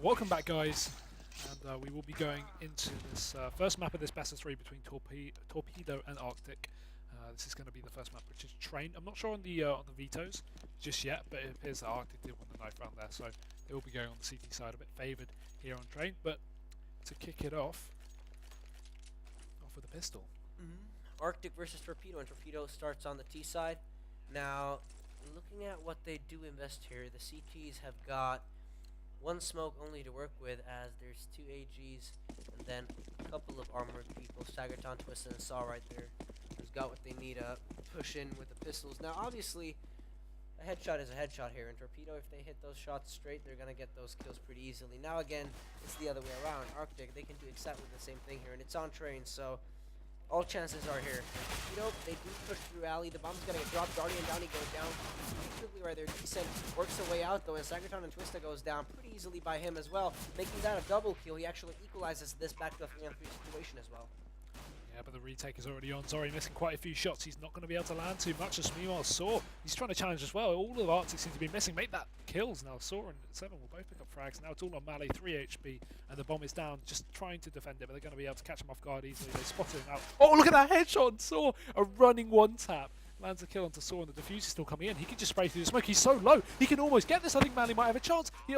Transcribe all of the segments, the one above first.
Welcome back, guys, and we will be going into this first map of this best of three between Torpedo and Arctic. This is going to be the first map, which is Train. I'm not sure on the vetoes just yet, but it appears that Arctic did win the knife round there, so they will be going on the CT side, a bit favoured here on Train. But to kick it off with a pistol. Arctic versus Torpedo, and Torpedo starts on the T side. Now, looking at what they do invest here, the CTs have got one smoke only to work with, as there's two AGs and then a couple of armored people. Staggerton, Twisted, and Saw right there, who's got what they need to push in with the pistols. Now, obviously, a headshot is a headshot here, and Torpedo, if they hit those shots straight, they're going to get those kills pretty easily. Now, again, it's the other way around. Arctic, they can do exactly the same thing here, and it's on Train, so all chances are here. Torpedo, they do push through alley. The bomb's gonna get dropped. Darty and Downey go down pretty quickly right there. Decent works their way out though, and Staggerton and Twista goes down pretty easily by him as well, making that a double kill. He actually equalizes this back to a 3-on-3 situation as well. Yeah, but the retake is already on. Zori missing quite a few shots. He's not going to be able to land too much. As meanwhile, Saw, he's trying to challenge as well. All of Arctic seem to be missing. Make that kills now. Saw and Seven will both pick up frags. Now it's all on Mali, 3 HP, and the bomb is down. Just trying to defend it, but they're going to be able to catch him off guard easily. They spot him out. Oh, look at that headshot on Saw! A running one tap. Lands a kill onto Saw, and the defuse is still coming in. He can just spray through the smoke. He's so low. He can almost get this. I think Mali might have a chance. He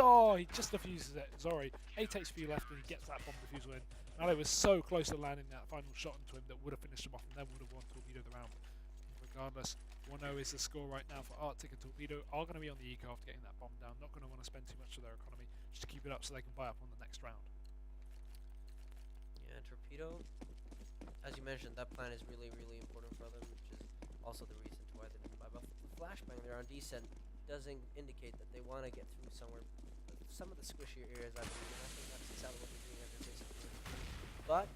just defuses it. Zori, 8 HP left, and he gets that bomb defusal in. Mali was so close to landing that final shot into him that would have finished him off and then would have won Torpedo the round. Regardless, 1-0 is the score right now for Arctic, and Torpedo are going to be on the eco after getting that bomb down. Not going to want to spend too much of their economy just to keep it up so they can buy up on the next round. Yeah, Torpedo, as you mentioned, that plan is really, really important for them, which is also the reason to why they didn't buy. But the flashbang there on decent doesn't indicate that they want to get through somewhere. Some of the squishier areas, I believe, and I think that's exactly what they're doing as they're basically. But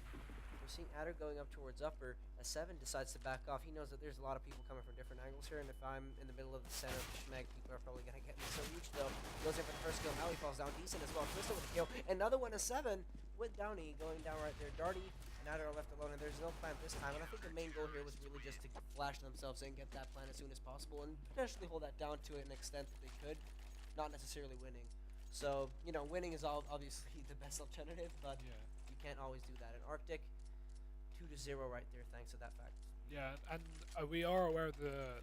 we're seeing Adder going up towards upper. As Seven decides to back off, he knows that there's a lot of people coming from different angles here, and if I'm in the middle of the center of the schmeg, people are probably going to get me. So huge though. Goes in for the first kill. Now he falls down decent as well. Twister with a kill. Another one is Seven with Downey going down right there. Darty and Adder are left alone, and there's no plan this time. And I think the main goal here was really just to flash themselves in, get that plan as soon as possible, and potentially hold that down to an extent that they could, not necessarily winning. So, you know, winning is obviously the best alternative, but Yeah. you can't always do that. And Arctic, 2-0 right there, thanks to that fact. Yeah, and we are aware of the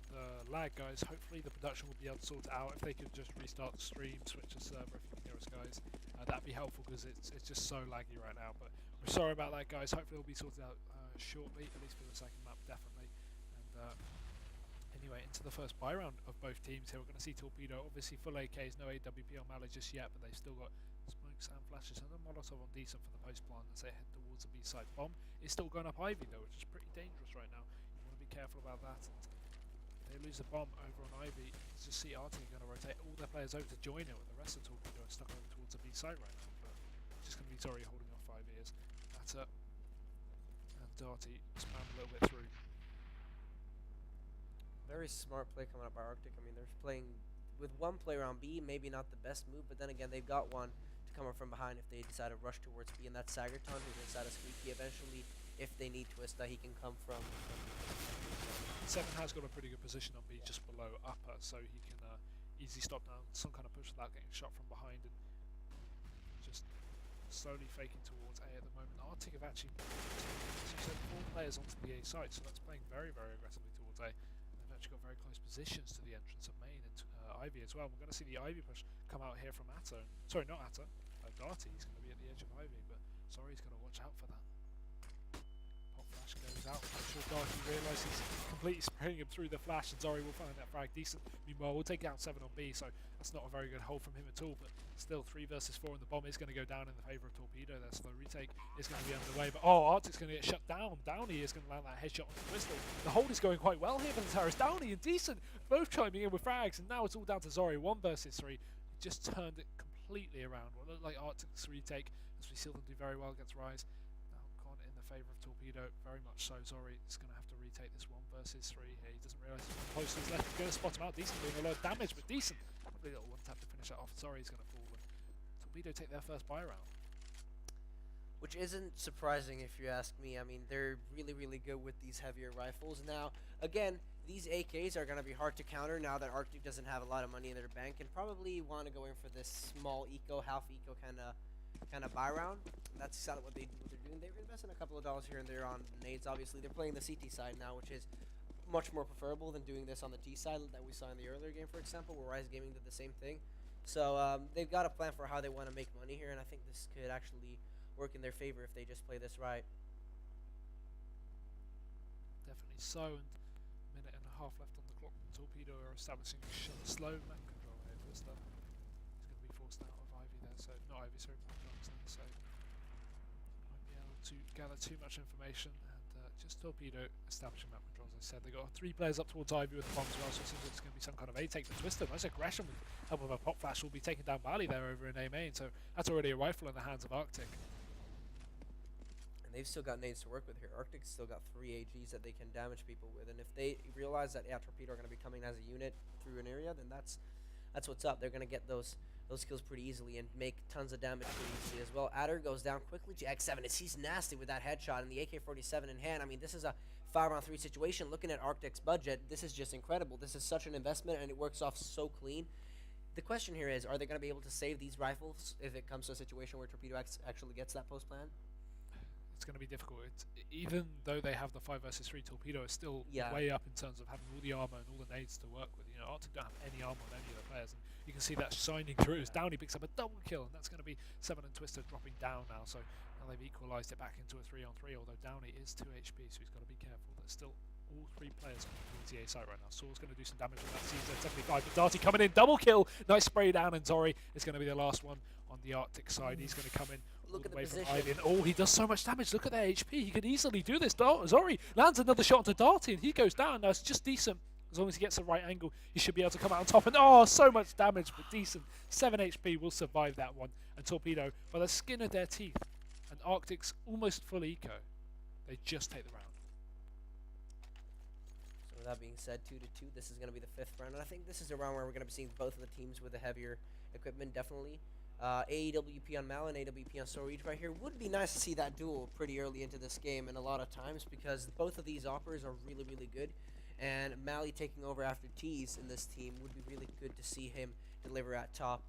lag, guys. Hopefully the production will be able to sort it out. If they could just restart the stream, switch the server if you can hear us, guys, that'd be helpful because it's just so laggy right now. But we're sorry about that, guys. Hopefully it'll be sorted out shortly, at least for the second map, definitely. And anyway, into the first buy round of both teams here. We're going to see Torpedo, obviously full AKs, no AWP on Mali just yet, but they've still got smokes and flashes and a Molotov on decent for the post plant as they head towards the B-side. Bomb is still going up Ivy though, which is pretty dangerous right now. You want to be careful about that. And if they lose the bomb over on Ivy, you just see Arctic going to rotate all their players over to join it, with the rest of Torpedo stuck over towards the B-side right now. But it's just going to be Zori holding off 5 years. That's it. And Darty spammed a little bit through. Very smart play coming up by Arctic. I mean, they're playing with one player on B, maybe not the best move, but then again, they've got one to come up from behind if they decide to rush towards B, and that's Staggerton, who's inside of Squeaky. Eventually, if they need Twista, he can come from. Seven has got a pretty good position on B just below upper, so he can easily stop down some kind of push without getting shot from behind, and just slowly faking towards A at the moment. Arctic have actually, as you said, 4 players onto the A side, so that's playing very, very aggressively towards A. They've actually got very close positions to the entrance of main and Ivy as well. We're going to see the Ivy push come out here from Atto. Sorry, not Atto. Darty. He's going to be at the edge of Ivy, but sorry, he's got to watch out for that. Pop flash goes out. I'm sure Darty realises he's completely spraying him through the flash, and Zori will find that frag decent. Meanwhile, we'll take out 7 on B, so that's not a very good hold from him at all, but still 3 versus 4, and the bomb is going to go down in the favour of Torpedo there, so the retake is going to be underway. But Arctic's going to get shut down. Downey is going to land that headshot onto Twistle. The hold is going quite well here for the Terrace. Downey and Decent both chiming in with frags, and now it's all down to Zori. 1 versus 3. He just turned it completely around. What looked like Arctic's retake, as we see them do very well against Rise. Now gone in the favour of Torpedo, very much so. Zori is going to have to retake this 1 versus 3 here. He doesn't realise he's close to his left. He's going to spot him out. Decent doing a lot of damage, but Decent, probably a little one tap to finish that off. Zori's going to fall. Torpedo take their first buy round. Which isn't surprising if you ask me. I mean, they're really, really good with these heavier rifles. Now, again, These AKs are going to be hard to counter now that Arctic doesn't have a lot of money in their bank, and probably want to go in for this small eco, half eco kind of buy round. That's exactly what they're doing. They're investing a couple of dollars here and there on nades. Obviously, they're playing the CT side now, which is much more preferable than doing this on the T side that we saw in the earlier game, for example, where Rise Gaming did the same thing. So they've got a plan for how they want to make money here, and I think this could actually work in their favor if they just play this right. Definitely so, and a minute and a half left on the clock. Torpedo are establishing slow map control here. Twister is going to be forced out of Ivy there, so not Ivy, sorry, Johnson, so won't be able to gather too much information. And just Torpedo establishing map control, as I said. They got 3 players up towards Ivy with the bomb as well, so it seems like it's going to be some kind of A take for Twister. Nice aggression with help of a pop flash will be taking down Bali there over in A main, so that's already a rifle in the hands of Arctic. They've still got nades to work with here. Arctic's still got 3 AGs that they can damage people with, and if they realize that Torpedo are going to be coming as a unit through an area, then that's what's up. They're going to get those kills pretty easily and make tons of damage pretty easily as well. Adder goes down quickly to X7. He's nasty with that headshot and the AK-47 in hand. I mean, this is a 5-on-3 situation. Looking at Arctic's budget, this is just incredible. This is such an investment, and it works off so clean. The question here is, are they going to be able to save these rifles if it comes to a situation where Torpedo actually gets that post plan? It's going to be difficult. Even though they have the 5 versus 3, Torpedo is still way up in terms of having all the armor and all the nades to work with. You know, Arctic don't have any armor on any of the players, and you can see that shining through as Downey picks up a double kill, and that's going to be 7 and Twister dropping down now. So now they've equalised it back into a 3-on-3. Although Downey is 2 HP, so he's got to be careful. There's still all 3 players on the TA site right now. Saul's going to do some damage with that CZ-75, but Darty coming in, double kill, nice spray down, and Zori is going to be the last one on the Arctic side. He's going to come in. Look at the away position. from Ivy, and oh, he does so much damage. Look at their HP. He could easily do this. Zori lands another shot onto Darty, and he goes down. Now it's just decent. As long as he gets the right angle, he should be able to come out on top. And oh, so much damage, but decent. 7 HP will survive that one. And Torpedo, by the skin of their teeth, and Arctic's almost full eco, they just take the round. So with that being said, 2-2, this is going to be the 5th round. And I think this is a round where we're going to be seeing both of the teams with the heavier equipment, definitely. AWP on Mal and AWP on Storage right here. Would be nice to see that duel pretty early into this game, and a lot of times, because both of these operators are really, really good. And Mally taking over after T's in this team would be really good to see him deliver at top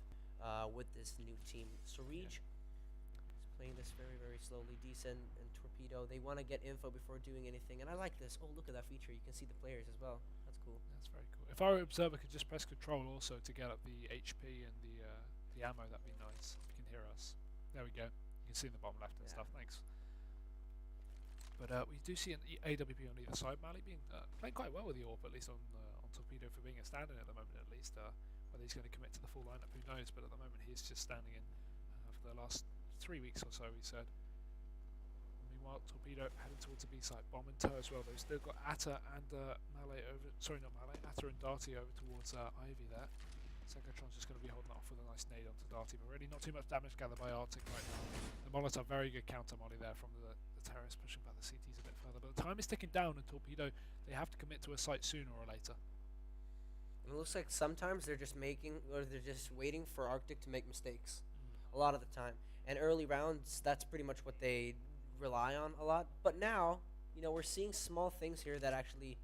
with this new team. Storage is playing this very, very slowly. Decent and Torpedo, they want to get info before doing anything, and I like this. Oh, look at that feature. You can see the players as well. That's cool. That's very cool. If our observer could just press control also to get up the HP and the ammo, that'd be nice. If you can hear us. There we go. You can see in the bottom left and stuff. Thanks. But we do see an AWP on either side. Mally being playing quite well with the AWP, at least on Torpedo for being a stand-in at the moment, at least. Whether he's going to commit to the full lineup, who knows? But at the moment, he's just standing in for the last 3 weeks or so, we said. Meanwhile, Torpedo heading towards the B site. Bomb and tow as well. They've still got Atta and Malay over. Sorry, not Malay. Atta and Darty over towards Ivy there. Segatron's just going to be holding off with a nice nade onto Darty, but really not too much damage gathered by Arctic right now. The Molotov, very good counter molly there from the terrorists, pushing back the CTs a bit further. But the time is ticking down, and Torpedo, they have to commit to a site sooner or later. And it looks like sometimes they're just waiting for Arctic to make mistakes. A lot of the time. And early rounds, that's pretty much what they rely on a lot. But now, you know, we're seeing small things here that actually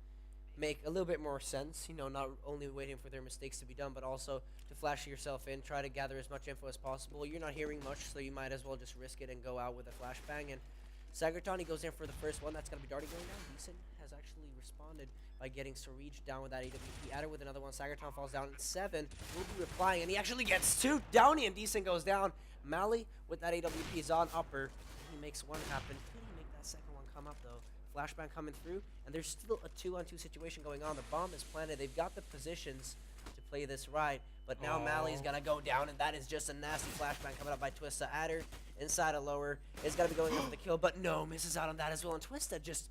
make a little bit more sense, you know, not only waiting for their mistakes to be done, but also to flash yourself in, try to gather as much info as possible. You're not hearing much, so you might as well just risk it and go out with a flashbang. And Sagartani goes in for the first one. That's going to be Darty going down. Decent has actually responded by getting Sarij down with that AWP. Adder with another one. Sagarton falls down. 7 will be replying, and he actually gets 2. Downey and Decent goes down. Mally with that AWP is on upper. He makes one happen. Could he make that second one come up, though? Flashbang coming through, and there's still a 2-on-2 situation going on. The bomb is planted. They've got the positions to play this right, but now Mally's gonna go down, and that is just a nasty flashbang coming up by Twista. Adder inside a lower is gonna be going in for the kill, but no, misses out on that as well. And Twista just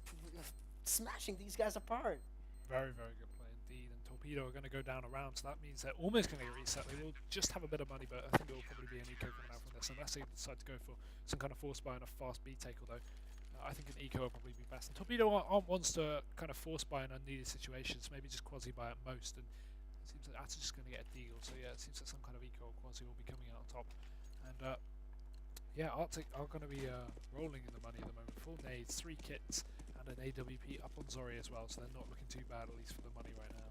smashing these guys apart. Very, very good play indeed. And Torpedo are gonna go down around, so that means they're almost gonna get reset. They will just have a bit of money, but I think it will probably be an eco coming out from this, unless they decide to go for some kind of force buy and a fast B take, although I think an eco will probably be best. And Torpedo aren't ones to kind of force buy in unneeded situations, maybe just quasi buy at most. And it seems like that's just going to get a deal. So yeah, it seems like some kind of eco or quasi will be coming out on top. And yeah, Arctic are going to be rolling in the money at the moment. 4 nades, 3 kits, and and an AWP up on Zori as well, so they're not looking too bad, at least for the money right now.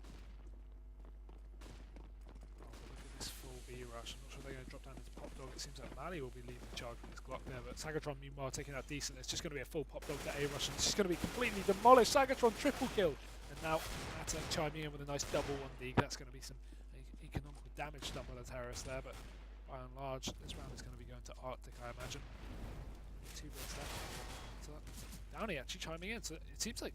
Oh, but look at this full B rush. I'm not sure they're going to drop down into Pop Dog. It seems like Mali will be leading the charge with this Glock there, but Sagatron meanwhile taking out decent. It's just going to be a full Pop Dog to A rush, and it's just going to be completely demolished. Sagatron triple kill, and now Atta chiming in with a nice double on Dig. That's going to be some economical damage done by the terrorists there, but by and large, this round is going to be going to RCTIC, I imagine. 2 minutes left. So Downey actually chiming in, so it seems like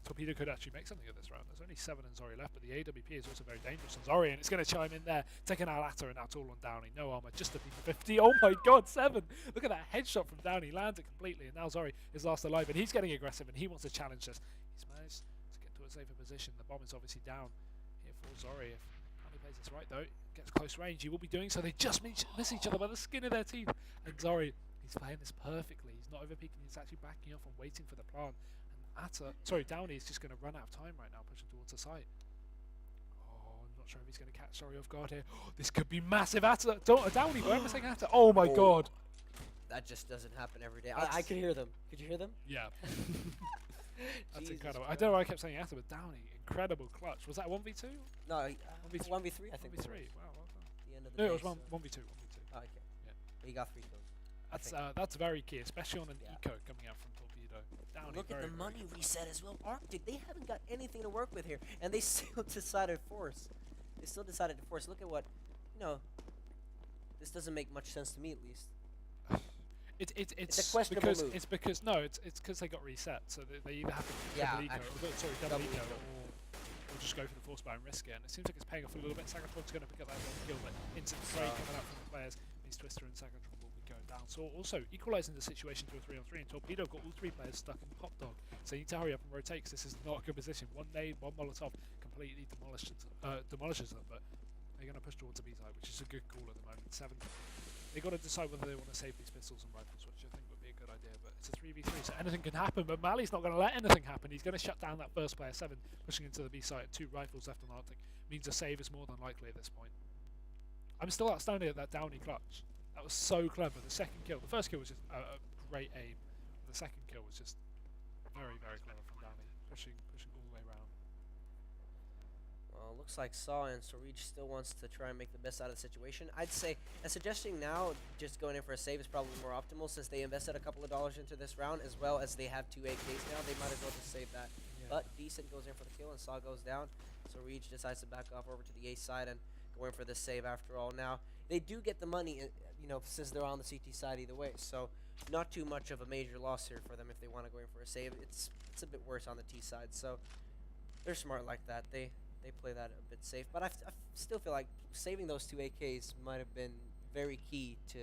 Torpedo could actually make something of this round. There's only 7 in Zori left, but the AWP is also very dangerous on Zori, and it's going to chime in there, taking out Atta, and that's all on Downey. No armor, just a P50. Oh my god, 7! Look at that headshot from Downey, lands it completely, and now Zori is last alive, and he's getting aggressive, and he wants to challenge this. He's managed to get to a safer position. The bomb is obviously down here for Zori. If Downey plays this right, though, gets close range, he will be doing so. They just miss each other by the skin of their teeth, and Zori, he's playing this perfectly. He's not overpeaking, he's actually backing off and waiting for the plant. Downey is just going to run out of time right now, pushing towards the site. Oh, I'm not sure if he's going to catch Zori off guard here. Oh, this could be massive. Downey, where am I saying Atta? Oh my god. That just doesn't happen every day. I can hear them. Could you hear them? Yeah. That's incredible. Christ. I don't know why I kept saying Atta, but Downey, incredible clutch. Was that 1v2? No, 1v3, I think. 1v3, wow, well done. The end of the no, day, it was 1v2. Oh, okay. Yeah. He got 3 kills. That's very key, especially on an eco coming out from Torpedo. Downey, look at the money reset as well. RCTIC, they haven't got anything to work with here, and they still decided to force. Look at what, this doesn't make much sense to me, at least. It's a questionable move. It's because they got reset, so they either have to double eco, or just go for the force buy and risk it. And it seems like it's paying off a little bit. Sagatron's going to pick up that one kill, but instant spray coming out from the players means Twister and Sagatron will be going down. So also equalising the situation to a 3-on-3, and Torpedo got all 3 players stuck in Pop Dog. So you need to hurry up and rotate, because this is not a good position. One nade, one Molotov completely demolishes them, but they're going to push towards the B side, which is a good call at the moment. 7. They've got to decide whether they want to save these pistols and rifles, which I think would be a good idea, but it's a 3v3, so anything can happen, but Mali's not going to let anything happen. He's going to shut down that first player. 7 pushing into the B side, 2 rifles left on RCTIC, means a save is more than likely at this point. I'm still outstanding at that Downey clutch. That was so clever. The second kill, the first kill was just a great aim. The second kill was just very, very clever from Downey, pushing all the way around. Well, looks like Saw and Sorij still wants to try and make the best out of the situation. I'd say a suggestion now, just going in for a save is probably more optimal, since they invested a couple of dollars into this round, as well as they have 2 AKs now. They might as well just save that. Yeah. But Decent goes in for the kill, and Saw goes down. Sorij decides to back off over to the A side and go in for the save after all. Now, they do get the money, since they're on the CT side either way. So not too much of a major loss here for them if they want to go in for a save. It's a bit worse on the T side, so they're smart like that. They play that a bit safe, but I still feel like saving those 2 AKs might have been very key to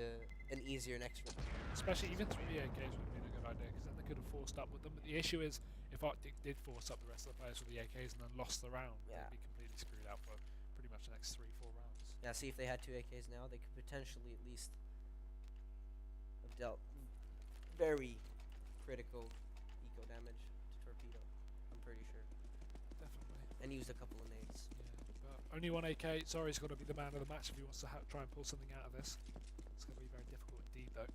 an easier next round. Especially even 3 AKs would have been a good idea, because then they could have forced up with them. But the issue is, if RCTIC did force up the rest of the players with the AKs and then lost the round, they'd be completely screwed out for pretty much the next 3-4 rounds. Yeah, see, if they had 2 AKs now, they could potentially at least have dealt very critical eco damage to Torpedo, I'm pretty sure. Definitely. And used a couple of nades. Yeah, but only 1 AK. Zori's got to be the man of the match if he wants to try and pull something out of this. It's going to be very difficult indeed, though.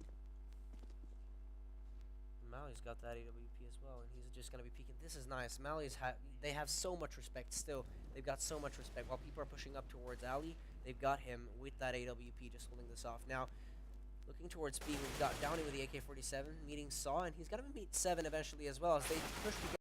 Mali's got that AWP as well, and he's just going to be peeking. This is nice. They have so much respect still. They've got so much respect. While people are pushing up towards Ali, they've got him with that AWP just holding this off. Now, looking towards B, we've got Downey with the AK-47 meeting Saw, and he's going to meet 7 eventually as well as they push together.